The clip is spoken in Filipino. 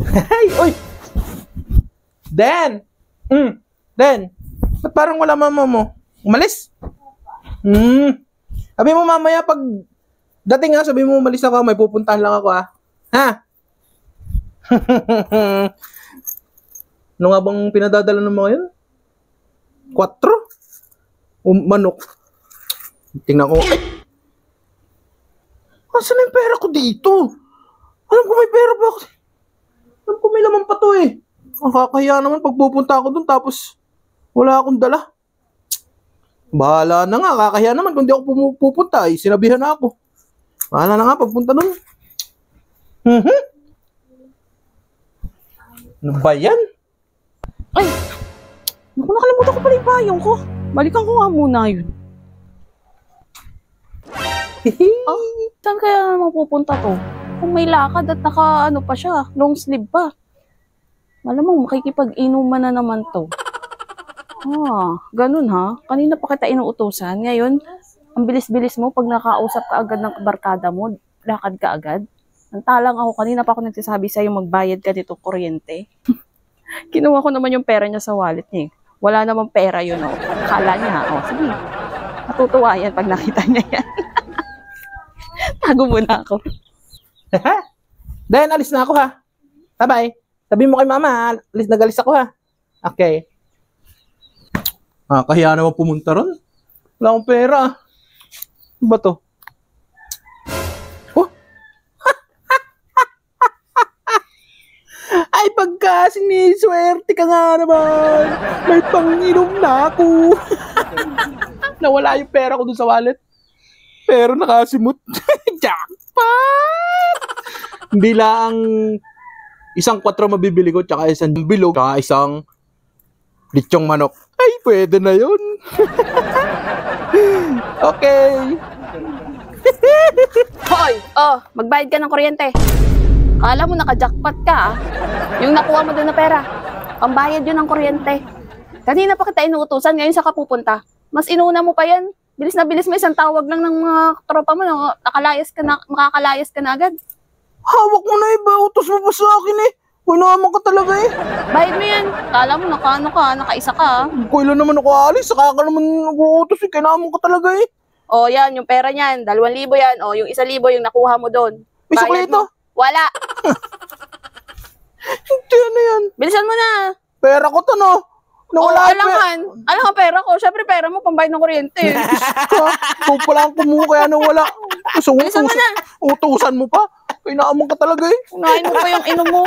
Hey, oy! Dan! Dan! Ba't parang wala mama mo? Umalis? Sabi mo mamaya pag dating ha, sabi mo umalis ako, may pupuntahan lang ako ha. Ha? Ano nga bang pinadadala ng mga yun? 4? Manok. Tingnan ko. Ay! Asan na yung pera ko dito? Alam ko may pera pa ako. Alam ko may laman pa to eh. Ang kakahiya naman pag pupunta ako dun tapos wala akong dala. Bahala na nga, kakahiya naman kung di ako pupunta eh. Sinabihan na ako. Bahala na nga pagpunta dun. Ano ba yan? Ay! Naku, nakalimutan ko pala yung payong ko. Balikan ko nga muna yun. Saan kaya mapupunta to? Kung may lakad at naka ano pa siya, long sleeve pa. Malamang makikipag-inuman na naman to. Ganun ha. Kanina pa kita inuutosan. Ngayon, ang bilis-bilis mo pag nakausap ka agad ng barkada mo, lakad ka agad. Antalang ako, kanina pa ako nagsasabi sa'yo magbayad ka dito kuryente. Kinuha ko naman yung pera niya sa wallet niya. Wala namang pera yun. Akala niya, sige. Matutuwa yan pag nakita niya yan. Tago muna ako. Dan, alis na ako ha. Bye-bye. Sabi mo kay mama, nagalis ako ha. Okay. Kahiya naman pumunta ron. Wala akong pera. Ano ba to? Oh? Ay, pagka siniswerte ka nga naman. May panginom na ako. Nawala yung pera ko dun sa wallet. Pero nakasimot. Jackpot! Hindi lang isang 4 mabibili ko, tsaka isang bilog, tsaka isang lechong manok. Ay, pwede na yun. Okay. Hoy! Magbayad ka ng kuryente. Kala mo naka-jackpot ka Yung nakuha mo doon na pera. Pambayad yun ng kuryente. Kanina pa kita inuutusan, ngayon sa kapupunta. Mas inuna mo pa yan. Bilis na bilis mo, isang tawag lang ng mga tropa mo, makakalayas ka na agad. Hawak mo na iba, utos mo pa sa akin eh. Kunaman ka talaga eh. Bayad mo yan. Kala mo nakaisa ka. Kailan naman ako alis, saka ka naman nag-uutos eh. Kinaman ka talaga eh. Yan, yung pera niyan, 2,000 yan. Yung 1,000 yung nakuha mo doon. May sukli ito? Wala. Hindi, ano yan? Bilisan mo na. Pera ko to no. Alangan ang pera ko. Syempre pera mo, pambayad ng kuryente. Ikaw pala ang kumuha kaya nawala. Bilisan mo na. Utusan mo pa. Kinaman ka talaga eh. Unahin mo pa yung inom mo.